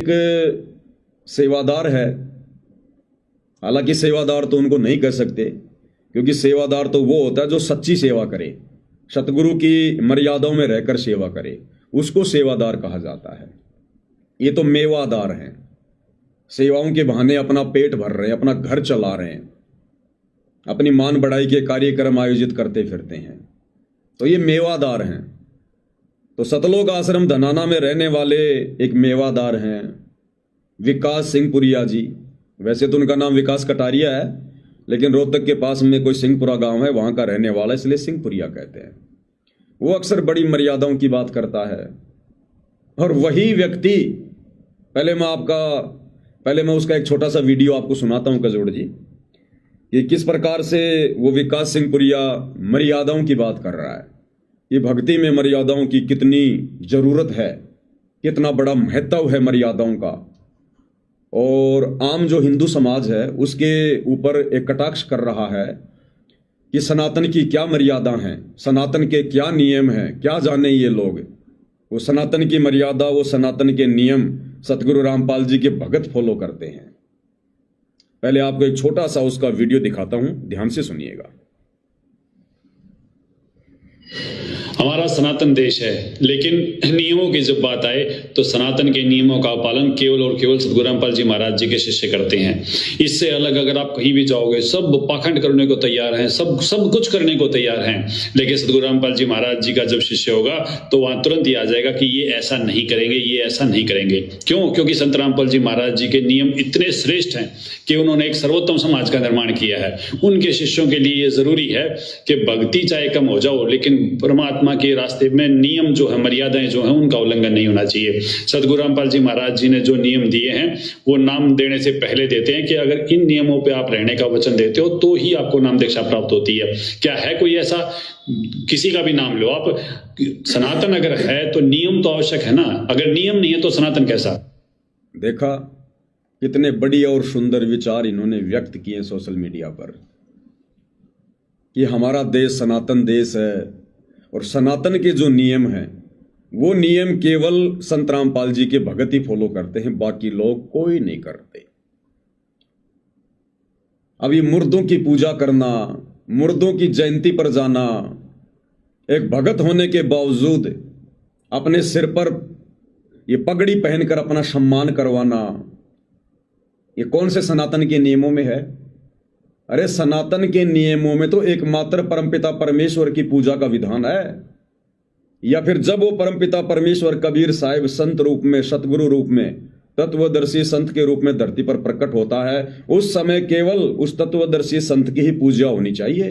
एक सेवादार है। हालांकि सेवादार तो उनको नहीं कह सकते, क्योंकि सेवादार तो वो होता है जो सच्ची सेवा करे, सतगुरु की मर्यादाओं में रहकर सेवा करे, उसको सेवादार कहा जाता है। ये तो मेवादार हैं, सेवाओं के बहाने अपना पेट भर रहे हैं, अपना घर चला रहे हैं, अपनी मान बढ़ाई के कार्यक्रम आयोजित करते फिरते हैं, तो ये मेवादार हैं। तो सतलोक आश्रम धनाना में रहने वाले एक मेवादार हैं विकास सिंहपुरिया जी। वैसे तो उनका नाम विकास कटारिया है, लेकिन रोहतक के पास में कोई सिंहपुरा गांव है, वहां का रहने वाला, इसलिए सिंहपुरिया कहते हैं। वो अक्सर बड़ी मर्यादाओं की बात करता है। और वही व्यक्ति, पहले मैं उसका एक छोटा सा वीडियो आपको सुनाता हूं कजोड़ जी, कि किस प्रकार से वो विकास सिंहपुरिया मर्यादाओं की बात कर रहा है। ये भक्ति में मर्यादाओं की कितनी जरूरत है, कितना बड़ा महत्व है मर्यादाओं का, और आम जो हिंदू समाज है उसके ऊपर एक कटाक्ष कर रहा है कि सनातन की क्या मर्यादा हैं, सनातन के क्या नियम हैं, क्या जाने ये लोग। वो सनातन की मर्यादा, वो सनातन के नियम सतगुरु रामपाल जी के भगत फॉलो करते हैं। पहले आपको एक छोटा सा उसका वीडियो दिखाता हूं, ध्यान से सुनिएगा। हमारा सनातन देश है, लेकिन नियमों की जब बात आए तो सनातन के नियमों का पालन केवल और केवल सतगुरु रामपाल जी महाराज जी के शिष्य करते हैं। इससे अलग अगर आप कहीं भी जाओगे, सब पाखंड करने को तैयार हैं, सब कुछ करने को तैयार हैं, लेकिन सतगुरु रामपाल जी महाराज जी का जब शिष्य होगा तो वहां तुरंत ही आ जाएगा कि ये ऐसा नहीं करेंगे, ये ऐसा नहीं करेंगे। क्यों? क्योंकि संत रामपाल जी महाराज जी के नियम इतने श्रेष्ठ हैं कि उन्होंने एक सर्वोत्तम समाज का निर्माण किया है। उनके शिष्यों के लिए ये जरूरी है कि भक्ति चाहे कम हो जाओ, लेकिन परमात्मा के रास्ते में नियम जो है, मर्यादाएं जो हैं, उनका उल्लंघन नहीं होना चाहिए। सतगुरु रामपाल जी महाराज जी ने जो नियम दिए हैं वो नाम देने से पहले देते हैं कि अगर इन नियमों पे आप रहने का वचन देते हो तो ही आपको नाम दीक्षा प्राप्त होती है। क्या है कोई ऐसा? किसी का भी नाम लो आप, सनातन अगर है तो नियम तो आवश्यक है ना, अगर नियम नहीं है तो सनातन कैसा? देखा कितने बड़ी और सुंदर विचार इन्होंने व्यक्त किए सोशल मीडिया पर कि हमारा देश सनातन देश है, और सनातन के जो नियम हैं वो नियम केवल संत रामपाल जी के भगत ही फॉलो करते हैं, बाकी लोग कोई नहीं करते। अभी मुर्दों की पूजा करना, मुर्दों की जयंती पर जाना, एक भगत होने के बावजूद अपने सिर पर ये पगड़ी पहनकर अपना सम्मान करवाना, ये कौन से सनातन के नियमों में है? अरे सनातन के नियमों में तो एकमात्र परमपिता परमेश्वर की पूजा का विधान है। या फिर जब वो परमपिता परमेश्वर कबीर साहिब संत रूप में, सतगुरु रूप में, तत्वदर्शी संत के रूप में धरती पर प्रकट होता है, उस समय केवल उस तत्वदर्शी संत की ही पूजा होनी चाहिए।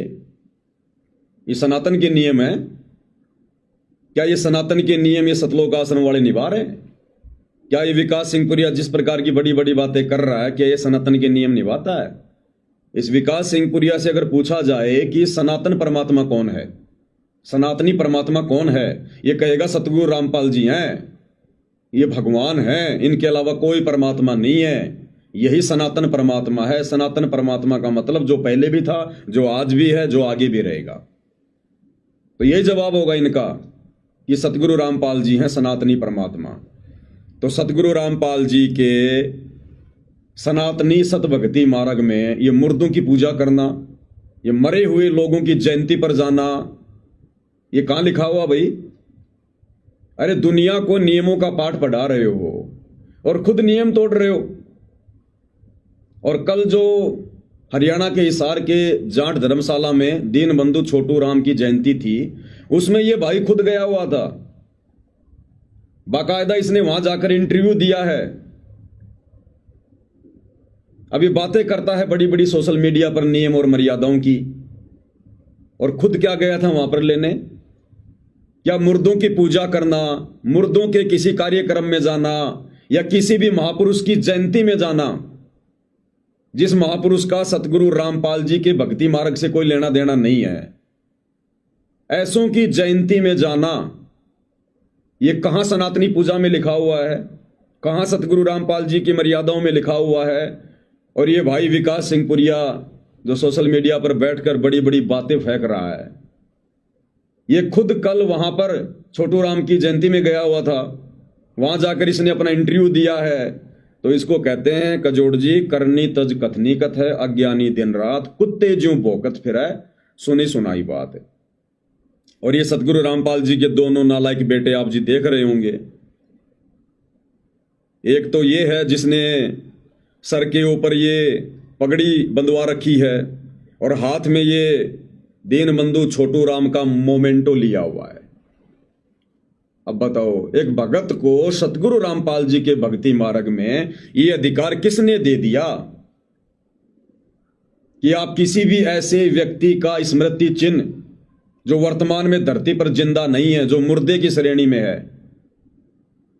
ये सनातन के नियम है। क्या ये सनातन के नियम ये सतलोक आश्रम वाले निभा रहे हैं? क्या ये विकास सिंहपुरिया जिस प्रकार की बड़ी बड़ी बातें कर रहा है, क्या ये सनातन के नियम निभाता है? इस विकास सिंहपुरिया से अगर पूछा जाए कि सनातन परमात्मा कौन है, सनातनी परमात्मा कौन है, ये कहेगा सतगुरु रामपाल जी हैं, ये भगवान हैं, इनके अलावा कोई परमात्मा नहीं है, यही सनातन परमात्मा है। सनातन परमात्मा का मतलब जो पहले भी था, जो आज भी है, जो आगे भी रहेगा। तो यही जवाब होगा इनका कि सतगुरु रामपाल जी हैं सनातनी परमात्मा। तो सतगुरु रामपाल जी के सनातनी सतभक्ति मार्ग में ये मुर्दों की पूजा करना, ये मरे हुए लोगों की जयंती पर जाना, ये कहां लिखा हुआ भाई? अरे दुनिया को नियमों का पाठ पढ़ा रहे हो और खुद नियम तोड़ रहे हो। और कल जो हरियाणा के हिसार के जाट धर्मशाला में दीनबंधु छोटू राम की जयंती थी, उसमें ये भाई खुद गया हुआ था, बाकायदा इसने वहां जाकर इंटरव्यू दिया है। अभी बातें करता है बड़ी बड़ी सोशल मीडिया पर नियम और मर्यादाओं की, और खुद क्या गया था वहां पर लेने? क्या मुर्दों की पूजा करना, मुर्दों के किसी कार्यक्रम में जाना, या किसी भी महापुरुष की जयंती में जाना जिस महापुरुष का सतगुरु रामपाल जी के भक्ति मार्ग से कोई लेना देना नहीं है, ऐसों की जयंती में जाना, ये कहां सनातनी पूजा में लिखा हुआ है? कहां सतगुरु रामपाल जी की मर्यादाओं में लिखा हुआ है? और ये भाई विकास सिंहपुरिया जो सोशल मीडिया पर बैठकर बड़ी बड़ी बातें फेंक रहा है, ये खुद कल वहां पर छोटू राम की जयंती में गया हुआ था, वहां जाकर इसने अपना इंटरव्यू दिया है। तो इसको कहते हैं कजोड़ जी, करनी तज कथनी कथ है, अज्ञानी दिन रात कुत्ते ज्यों भौंकत फिरै, सुनी सुनाई बात है। और ये सतगुरु रामपाल जी के दोनों नालायक बेटे आप जी देख रहे होंगे। एक तो ये है जिसने सर के ऊपर ये पगड़ी बंधवा रखी है और हाथ में ये दीन बंधु छोटू राम का मोमेंटो लिया हुआ है। अब बताओ, एक भगत को सतगुरु रामपाल जी के भक्ति मार्ग में ये अधिकार किसने दे दिया कि आप किसी भी ऐसे व्यक्ति का स्मृति चिन्ह जो वर्तमान में धरती पर जिंदा नहीं है, जो मुर्दे की श्रेणी में है,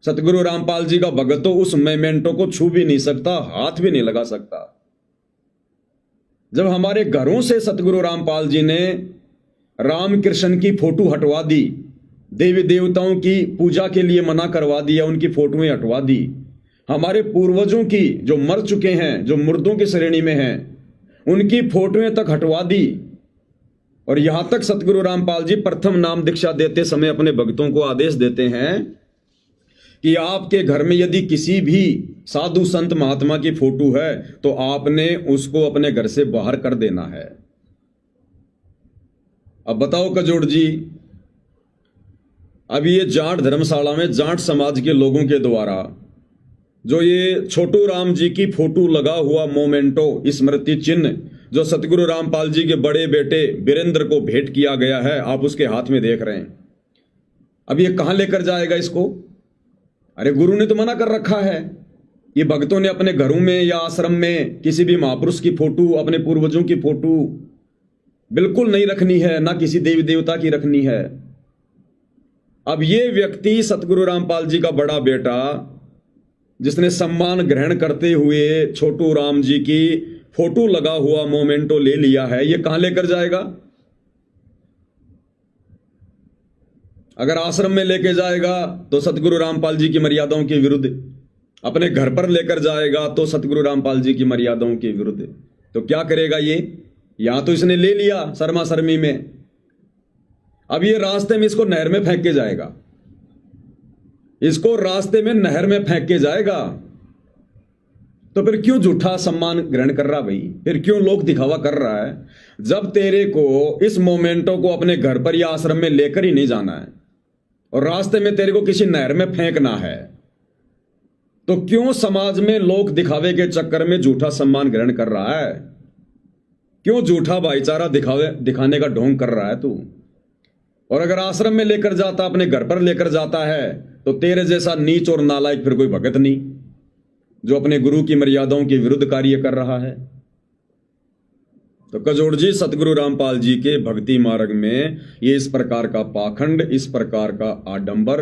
सतगुरु रामपाल जी का भगत तो उस मोमेंटो को छू भी नहीं सकता, हाथ भी नहीं लगा सकता। जब हमारे घरों से सतगुरु रामपाल जी ने रामकृष्ण की फोटो हटवा दी, देवी देवताओं की पूजा के लिए मना करवा दिया, उनकी फोटोएं हटवा दी, हमारे पूर्वजों की जो मर चुके हैं, जो मुर्दों की श्रेणी में हैं, उनकी फोटोएं तक हटवा दी। और यहां तक सतगुरु रामपाल जी प्रथम नाम दीक्षा देते समय अपने भक्तों को आदेश देते हैं कि आपके घर में यदि किसी भी साधु संत महात्मा की फोटो है तो आपने उसको अपने घर से बाहर कर देना है। अब बताओ कजोड़ जी, अब ये जाट धर्मशाला में जाट समाज के लोगों के द्वारा जो ये छोटू राम जी की फोटो लगा हुआ मोमेंटो स्मृति चिन्ह जो सतगुरु रामपाल जी के बड़े बेटे वीरेंद्र को भेंट किया गया है, आप उसके हाथ में देख रहे हैं। अब ये कहां लेकर जाएगा इसको? अरे गुरु ने तो मना कर रखा है। ये भक्तों ने अपने घरों में या आश्रम में किसी भी महापुरुष की फोटो, अपने पूर्वजों की फोटो बिल्कुल नहीं रखनी है, ना किसी देवी देवता की रखनी है। अब ये व्यक्ति सतगुरु रामपाल जी का बड़ा बेटा जिसने सम्मान ग्रहण करते हुए छोटू राम जी की फोटो लगा हुआ मोमेंटो ले लिया है, ये कहां लेकर जाएगा? अगर आश्रम में लेके जाएगा तो सतगुरु रामपाल जी की मर्यादाओं के विरुद्ध, अपने घर पर लेकर जाएगा तो सतगुरु रामपाल जी की मर्यादाओं के विरुद्ध। तो क्या करेगा ये? यहां तो इसने ले लिया शर्मा शर्मी में, अब ये रास्ते में इसको नहर में फेंक के जाएगा, इसको रास्ते में नहर में फेंक के जाएगा। तो फिर क्यों झूठा सम्मान ग्रहण कर रहा भाई? फिर क्यों लोक दिखावा कर रहा है? जब तेरे को इस मोमेंटो को अपने घर पर या आश्रम में लेकर ही नहीं जाना है और रास्ते में तेरे को किसी नहर में फेंकना है, तो क्यों समाज में लोक दिखावे के चक्कर में झूठा सम्मान ग्रहण कर रहा है? क्यों झूठा भाईचारा दिखाने का ढोंग कर रहा है तू? और अगर आश्रम में लेकर जाता, अपने घर पर लेकर जाता है, तो तेरे जैसा नीच और नालायक फिर कोई भगत नहीं जो अपने गुरु की मर्यादाओं के विरुद्ध कार्य कर रहा है। तो कजोड़ जी, सतगुरु रामपाल जी के भक्ति मार्ग में ये इस प्रकार का पाखंड, इस प्रकार का आडंबर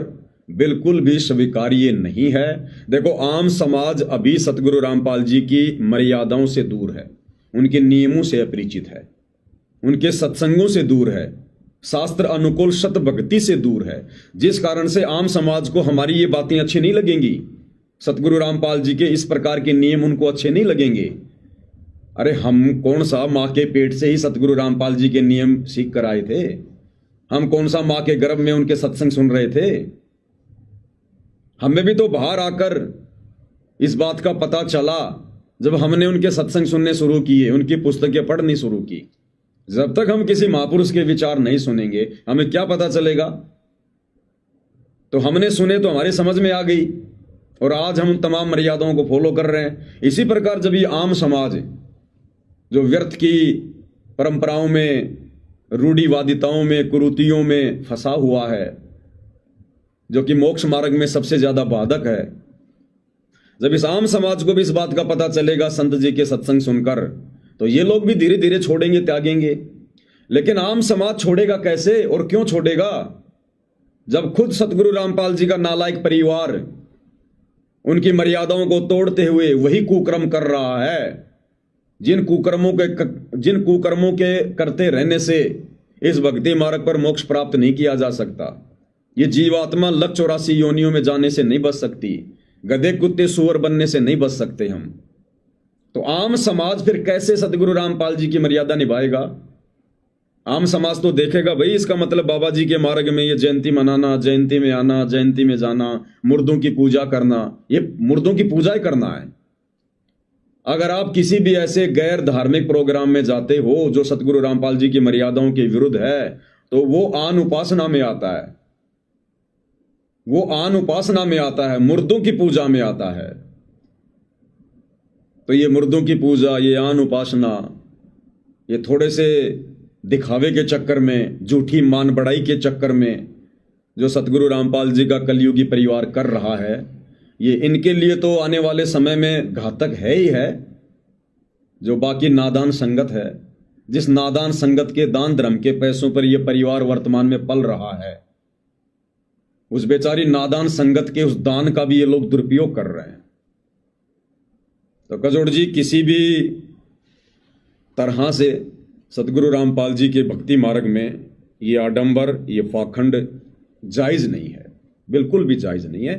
बिल्कुल भी स्वीकार्य नहीं है। देखो, आम समाज अभी सतगुरु रामपाल जी की मर्यादाओं से दूर है, उनके नियमों से अपरिचित है, उनके सत्संगों से दूर है, शास्त्र अनुकूल सत भक्ति से दूर है, जिस कारण से आम समाज को हमारी ये बातें अच्छी नहीं लगेंगी। सतगुरु रामपाल जी के इस प्रकार के नियम उनको अच्छे नहीं लगेंगे। अरे हम कौन सा माँ के पेट से ही सतगुरु रामपाल जी के नियम सीख कर आए थे? हम कौन सा माँ के गर्भ में उनके सत्संग सुन रहे थे? हमें भी तो बाहर आकर इस बात का पता चला जब हमने उनके सत्संग सुनने शुरू किए, उनकी पुस्तकें पढ़नी शुरू की। जब तक हम किसी महापुरुष के विचार नहीं सुनेंगे, हमें क्या पता चलेगा? तो हमने सुने तो हमारी समझ में आ गई और आज हम तमाम मर्यादाओं को फॉलो कर रहे हैं। इसी प्रकार जब ये आम समाज जो व्यर्थ की परंपराओं में, रूढ़िवादिताओं में, कुरीतियों में फंसा हुआ है, जो कि मोक्ष मार्ग में सबसे ज्यादा बाधक है, जब इस आम समाज को भी इस बात का पता चलेगा संत जी के सत्संग सुनकर, तो ये लोग भी धीरे धीरे छोड़ेंगे, त्यागेंगे। लेकिन आम समाज छोड़ेगा कैसे और क्यों छोड़ेगा? जब खुद सतगुरु रामपाल जी का नालायक परिवार उनकी मर्यादाओं को तोड़ते हुए वही कुकर्म कर रहा है, जिन कुकर्मों के करते रहने से इस भक्ति मार्ग पर मोक्ष प्राप्त नहीं किया जा सकता। ये जीवात्मा 184 योनियों में जाने से नहीं बच सकती, गधे कुत्ते सुअर बनने से नहीं बच सकते हम। तो आम समाज फिर कैसे सतगुरु रामपाल जी की मर्यादा निभाएगा? आम समाज तो देखेगा भाई, इसका मतलब बाबा जी के मार्ग में ये जयंती मनाना, जयंती में आना, जयंती में जाना, मुर्दों की पूजा करना, ये मुर्दों की पूजा ही करना है। अगर आप किसी भी ऐसे गैर धार्मिक प्रोग्राम में जाते हो जो सतगुरु रामपाल जी की मर्यादाओं के विरुद्ध है, तो वो आन उपासना में आता है, वो आन उपासना में आता है, मुर्दों की पूजा में आता है। तो ये मुर्दों की पूजा, ये आन उपासना, ये थोड़े से दिखावे के चक्कर में, झूठी मान बढ़ाई के चक्कर में जो सतगुरु रामपाल जी का कलयुगी परिवार कर रहा है, ये इनके लिए तो आने वाले समय में घातक है ही है। जो बाकी नादान संगत है, जिस नादान संगत के दान धर्म के पैसों पर यह परिवार वर्तमान में पल रहा है, उस बेचारी नादान संगत के उस दान का भी ये लोग दुरुपयोग कर रहे हैं। तो कजोड़ जी, किसी भी तरह से सतगुरु रामपाल जी के भक्ति मार्ग में ये आडंबर, ये पाखंड जायज नहीं है, बिल्कुल भी जायज नहीं है।